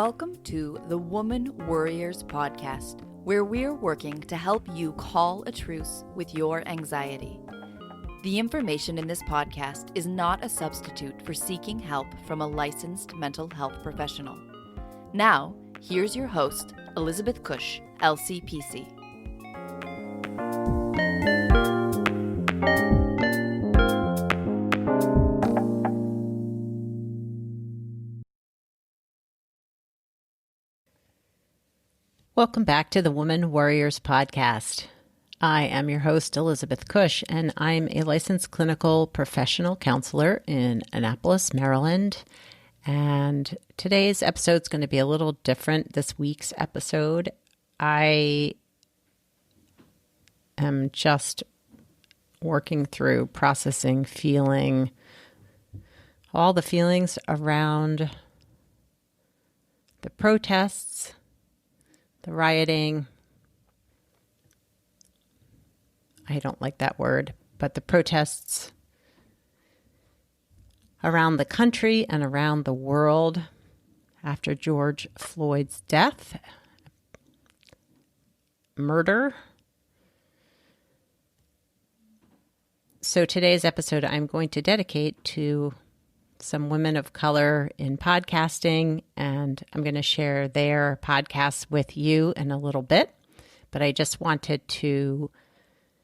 Welcome to the Woman Worriers podcast, where we're working to help you call a truce with your anxiety. The information in this podcast is not a substitute for seeking help from a licensed mental health professional. Now, here's your host, Elizabeth Cush, LCPC. Welcome back to the Woman Worriers podcast. I am your host, Elizabeth Cush, and I'm a licensed clinical professional counselor in Annapolis, Maryland. And today's episode is going to be a little different. This week's episode, I am just working through processing, feeling all the feelings around the protests, the rioting. I don't like that word, but the protests around the country and around the world after George Floyd's death, murder. So today's episode I'm going to dedicate to some women of color in podcasting, and I'm going to share their podcasts with you in a little bit. But I just wanted to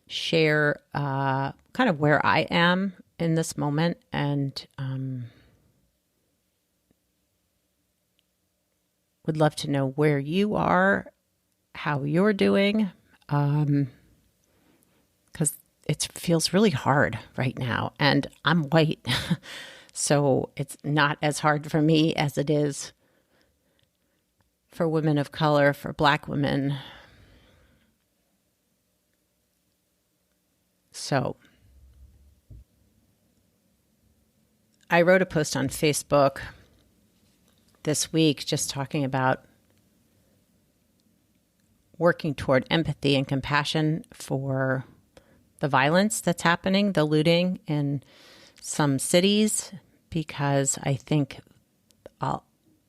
share kind of where I am in this moment, and would love to know where you are, how you're doing, because it feels really hard right now, and I'm white. So it's not as hard for me as it is for women of color, for Black women. So I wrote a post on Facebook this week just talking about working toward empathy and compassion for the violence that's happening, the looting in some cities, because I think a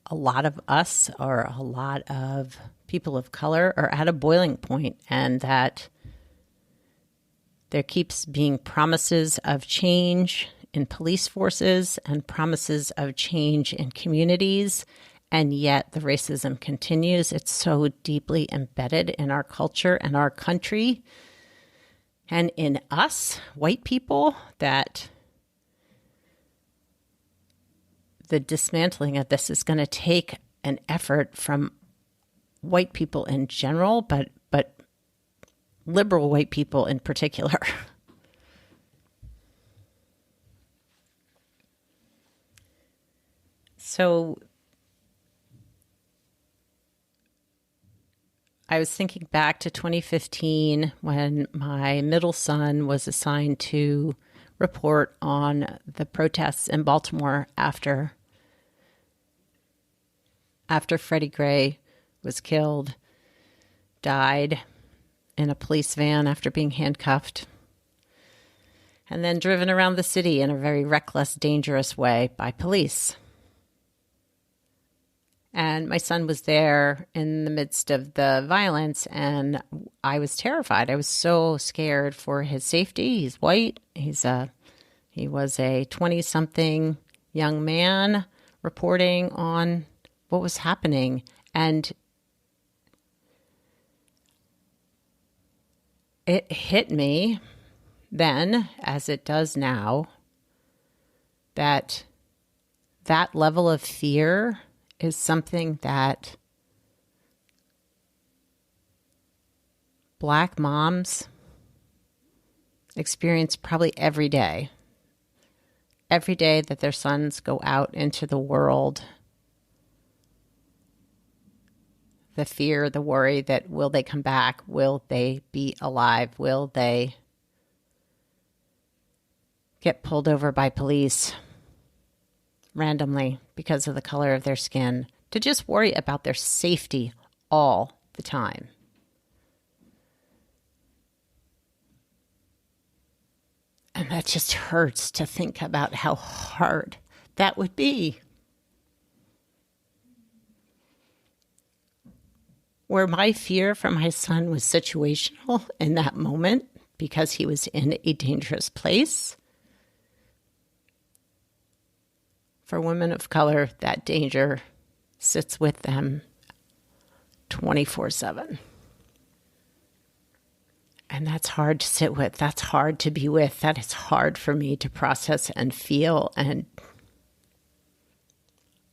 lot of us, or a lot of people of color, are at a boiling point, and that there keeps being promises of change in police forces and promises of change in communities, and yet the racism continues. It's so deeply embedded in our culture and our country and in us, white people, that the dismantling of this is going to take an effort from white people in general, but liberal white people in particular. So I was thinking back to 2015 when my middle son was assigned to report on the protests in Baltimore after Freddie Gray was killed, died in a police van after being handcuffed, and then driven around the city in a very reckless, dangerous way by police. And my son was there in the midst of the violence, and I was terrified. I was so scared for his safety. He's white. He was a 20-something young man reporting on what was happening. And it hit me then, as it does now, that level of fear is something that Black moms experience probably every day that their sons go out into the world. The fear, the worry that will they come back? Will they be alive? Will they get pulled over by police randomly because of the color of their skin? To just worry about their safety all the time. And that just hurts to think about how hard that would be. where my fear for my son was situational in that moment because he was in a dangerous place. For women of color, that danger sits with them 24/7. And that's hard to sit with. That's hard to be with. That is hard for me to process and feel and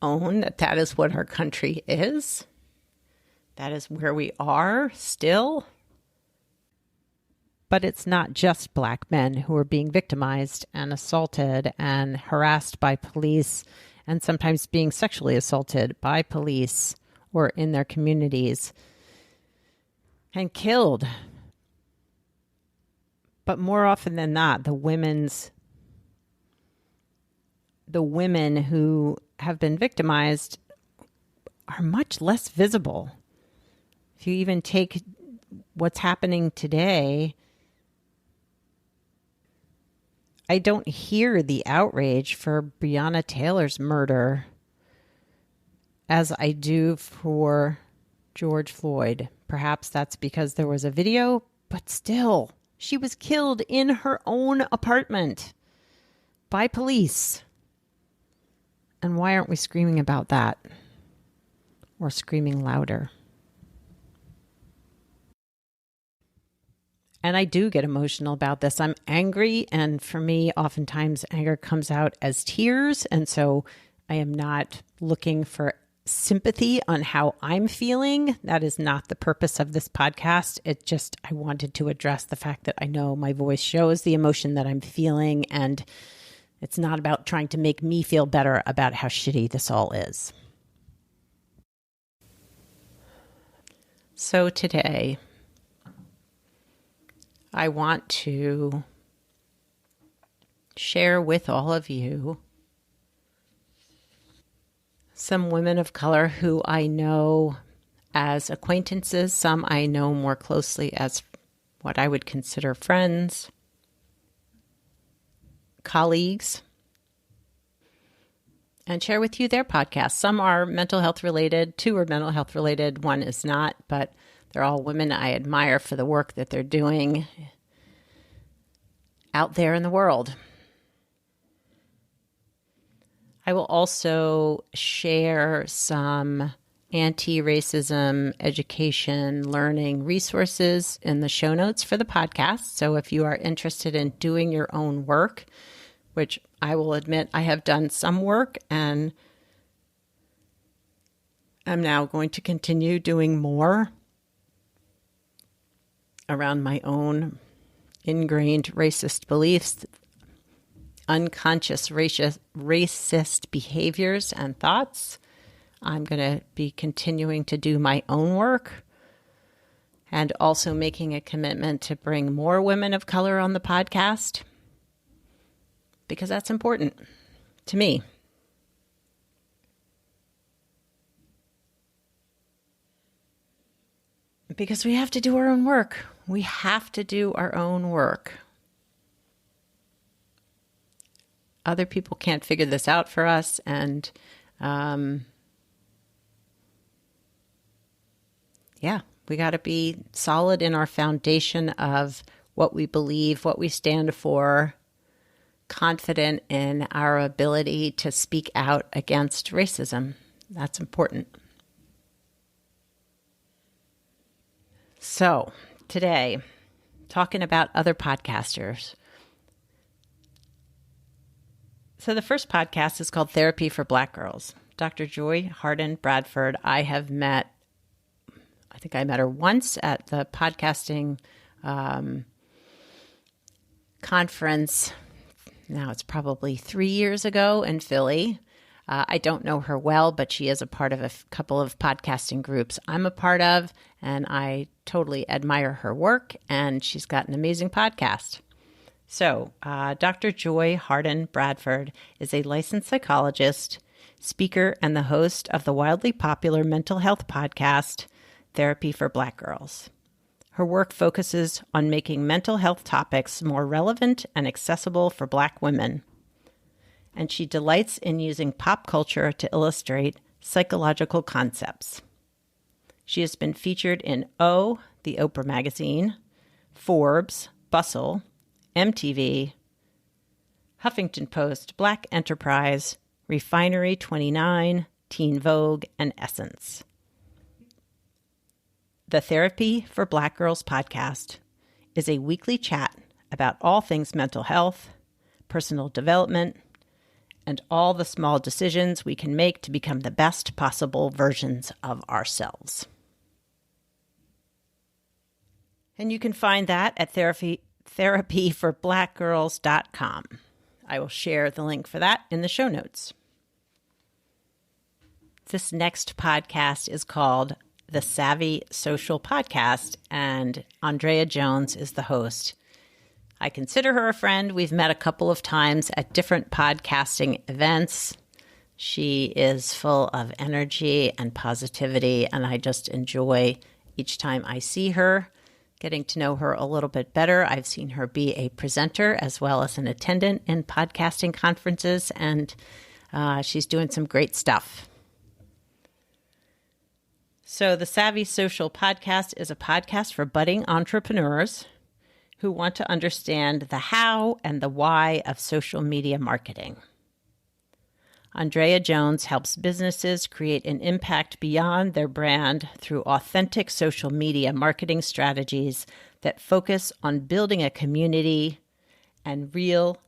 own that that is what our country is. That is where we are still. But it's not just Black men who are being victimized and assaulted and harassed by police and sometimes being sexually assaulted by police or in their communities and killed. But more often than not, the women who have been victimized are much less visible. If you even take what's happening today, I don't hear the outrage for Breonna Taylor's murder as I do for George Floyd. Perhaps that's because there was a video, but still, she was killed in her own apartment by police. And why aren't we screaming about that or screaming louder? And I do get emotional about this. I'm angry, and for me, oftentimes anger comes out as tears. And so I am not looking for sympathy on how I'm feeling. That is not the purpose of this podcast. I wanted to address the fact that I know my voice shows the emotion that I'm feeling, and it's not about trying to make me feel better about how shitty this all is. So today, I want to share with all of you some women of color who I know as acquaintances, some I know more closely as what I would consider friends, colleagues, and share with you their podcasts. Some are mental health related, 2 are mental health related, 1 is not, but they're all women I admire for the work that they're doing out there in the world. I will also share some anti-racism education learning resources in the show notes for the podcast. So if you are interested in doing your own work, which I will admit I have done some work and I'm now going to continue doing more around my own ingrained racist beliefs, unconscious racist behaviors and thoughts. I'm going to be continuing to do my own work and also making a commitment to bring more women of color on the podcast because that's important to me. Because we have to do our own work. We have to do our own work. Other people can't figure this out for us. And we got to be solid in our foundation of what we believe, what we stand for, confident in our ability to speak out against racism. That's important. So today, talking about other podcasters. So the first podcast is called Therapy for Black Girls. Dr. Joy Hardin Bradford, I think I met her once at the podcasting conference. Now it's probably 3 years ago in Philly. I don't know her well, but she is a part of a couple of podcasting groups I'm a part of, and I totally admire her work, and she's got an amazing podcast. So, Dr. Joy Hardin Bradford is a licensed psychologist, speaker, and the host of the wildly popular mental health podcast, Therapy for Black Girls. Her work focuses on making mental health topics more relevant and accessible for Black women. And she delights in using pop culture to illustrate psychological concepts. She has been featured in O, the Oprah magazine, Forbes, Bustle, MTV, Huffington Post, Black Enterprise, Refinery 29, Teen Vogue, and Essence. The Therapy for Black Girls podcast is a weekly chat about all things mental health, personal development, and all the small decisions we can make to become the best possible versions of ourselves. And you can find that at therapyforblackgirls.com. I will share the link for that in the show notes. This next podcast is called The Savvy Social Podcast, and Andrea Jones is the host. I consider her a friend. We've met a couple of times at different podcasting events. She is full of energy and positivity, and I just enjoy each time I see her, getting to know her a little bit better. I've seen her be a presenter as well as an attendant in podcasting conferences, and she's doing some great stuff. So the Savvy Social Podcast is a podcast for budding entrepreneurs who want to understand the how and the why of social media marketing. Andrea Jones helps businesses create an impact beyond their brand through authentic social media marketing strategies that focus on building a community and real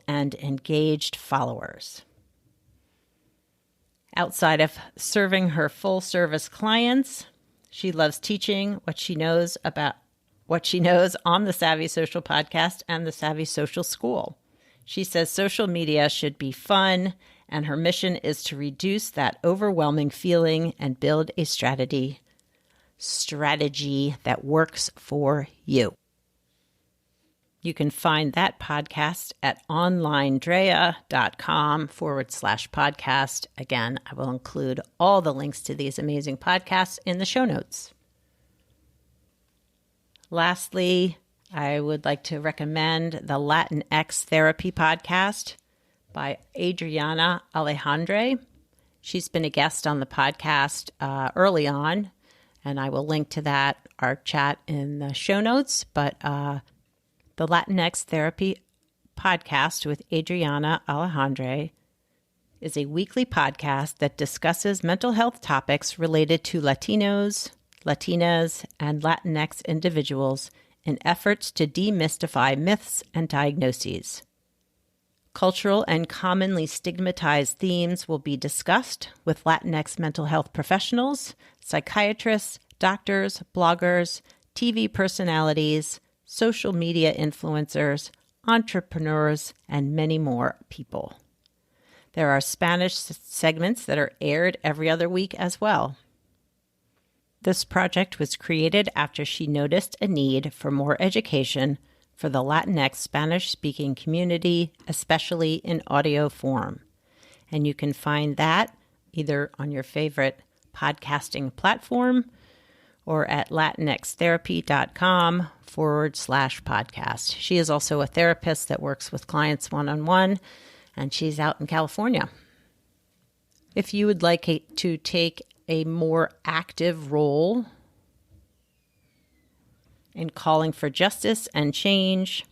and engaged followers. Outside of serving her full-service clients, she loves teaching what she knows on the Savvy Social Podcast and the Savvy Social School. She says social media should be fun, and her mission is to reduce that overwhelming feeling and build a strategy that works for you. You can find that podcast at onlinedrea.com/podcast. Again, I will include all the links to these amazing podcasts in the show notes. Lastly, I would like to recommend the Latinx Therapy podcast by Adriana Alejandra. She's been a guest on the podcast early on, and I will link to our chat in the show notes. But the Latinx Therapy podcast with Adriana Alejandra is a weekly podcast that discusses mental health topics related to Latinos, Latinas, and Latinx individuals in efforts to demystify myths and diagnoses. Cultural and commonly stigmatized themes will be discussed with Latinx mental health professionals, psychiatrists, doctors, bloggers, TV personalities, social media influencers, entrepreneurs, and many more people. There are Spanish segments that are aired every other week as well. This project was created after she noticed a need for more education for the Latinx Spanish-speaking community, especially in audio form. And you can find that either on your favorite podcasting platform or at latinxtherapy.com/podcast. She is also a therapist that works with clients one-on-one, and she's out in California. If you would like to take a more active role in calling for justice and change,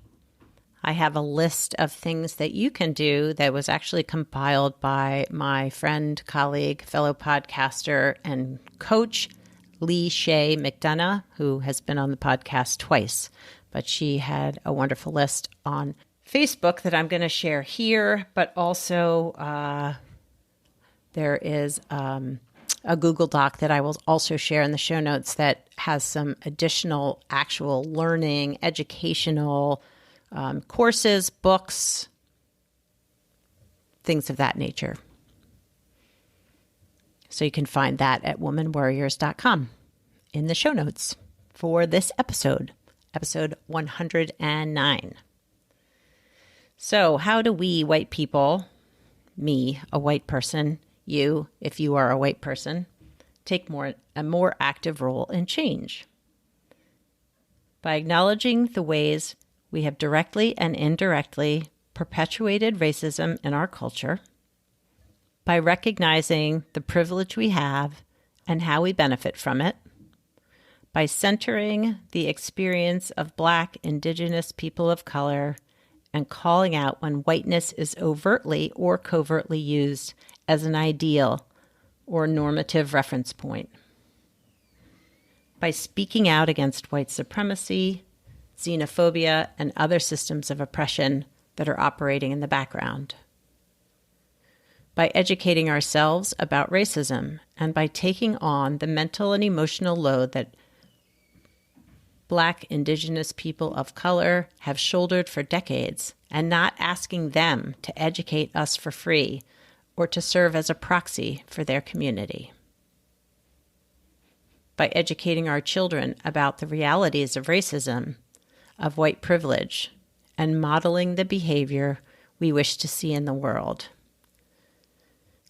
I have a list of things that you can do that was actually compiled by my friend, colleague, fellow podcaster, and coach, Lee Shea McDonough, who has been on the podcast twice. But she had a wonderful list on Facebook that I'm going to share here, but also there is a Google Doc that I will also share in the show notes that has some additional actual learning, educational courses, books, things of that nature. So you can find that at womanwarriors.com in the show notes for this episode 109. So how do we white people, me, a white person, you, if you are a white person, take a more active role in change? By acknowledging the ways we have directly and indirectly perpetuated racism in our culture, by recognizing the privilege we have and how we benefit from it, by centering the experience of Black, Indigenous people of color and calling out when whiteness is overtly or covertly used as an ideal or normative reference point, by speaking out against white supremacy, xenophobia, and other systems of oppression that are operating in the background, by educating ourselves about racism, and by taking on the mental and emotional load that Black, Indigenous people of color have shouldered for decades, and not asking them to educate us for free or to serve as a proxy for their community. By educating our children about the realities of racism, of white privilege, and modeling the behavior we wish to see in the world.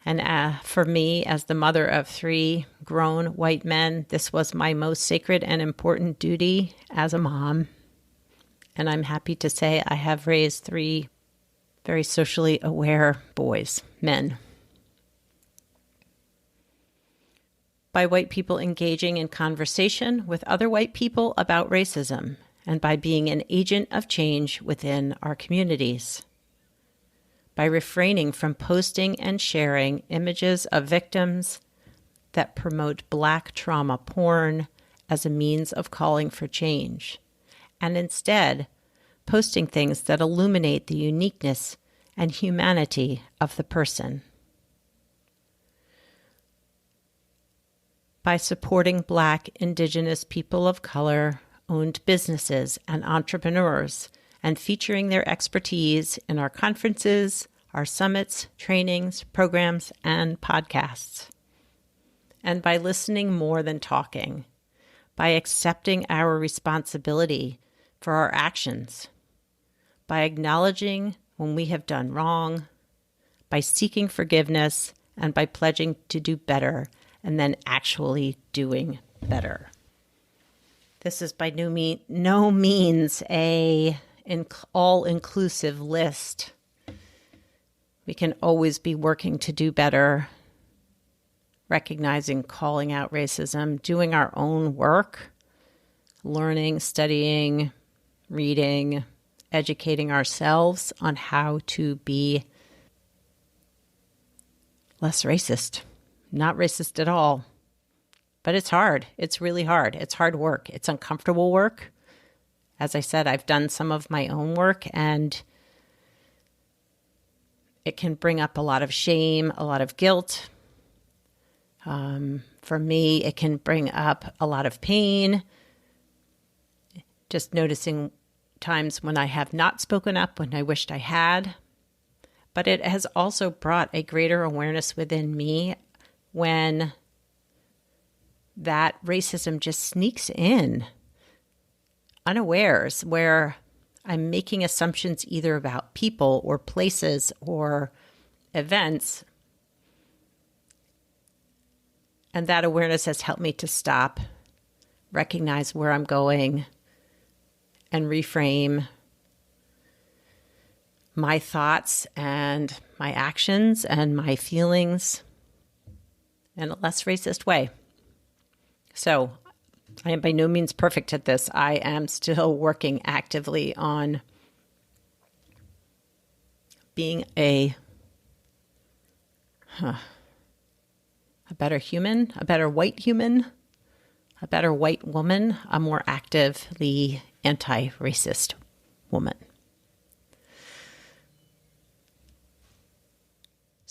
And for me, as the mother of 3 grown white men, this was my most sacred and important duty as a mom. And I'm happy to say I have raised 3 very socially aware boys, men. By white people engaging in conversation with other white people about racism, and by being an agent of change within our communities. By refraining from posting and sharing images of victims that promote Black trauma porn as a means of calling for change, and instead posting things that illuminate the uniqueness and humanity of the person. By supporting Black, Indigenous people of color owned businesses and entrepreneurs, and featuring their expertise in our conferences, our summits, trainings, programs, and podcasts. And by listening more than talking, by accepting our responsibility for our actions, by acknowledging when we have done wrong, by seeking forgiveness, and by pledging to do better, and then actually doing better. This is by no means a all-inclusive list. We can always be working to do better, recognizing, calling out racism, doing our own work, learning, studying, reading, educating ourselves on how to be less racist, not racist at all. But it's hard. It's really hard. It's hard work. It's uncomfortable work. As I said, I've done some of my own work, and it can bring up a lot of shame, a lot of guilt. For me, it can bring up a lot of pain. Just noticing times when I have not spoken up, when I wished I had. But it has also brought a greater awareness within me when that racism just sneaks in unawares, where I'm making assumptions either about people or places or events. And that awareness has helped me to stop, recognize where I'm going, and reframe my thoughts and my actions and my feelings in a less racist way. So I am by no means perfect at this. I am still working actively on being a better human, a better white human, a better white woman, a more actively anti-racist woman.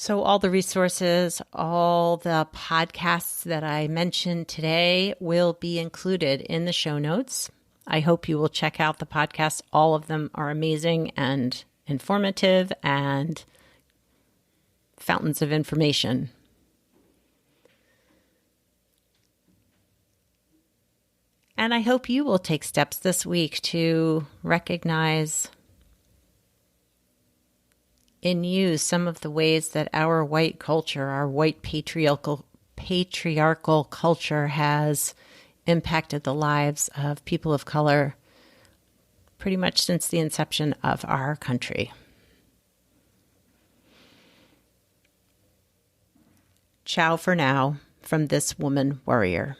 So all the resources, all the podcasts that I mentioned today will be included in the show notes. I hope you will check out the podcasts. All of them are amazing and informative and fountains of information. And I hope you will take steps this week to recognize in you some of the ways that our white culture, our white patriarchal culture has impacted the lives of people of color pretty much since the inception of our country. Ciao for now. from this woman warrior.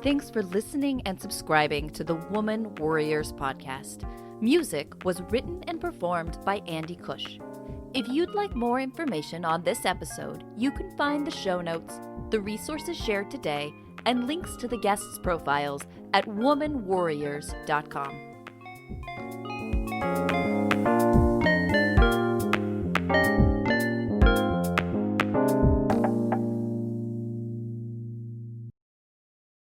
Thanks for listening and subscribing to the Woman Worriers podcast. Music was written and performed by Andy Cush. If you'd like more information on this episode, you can find the show notes, the resources shared today, and links to the guests' profiles at womanwarriors.com.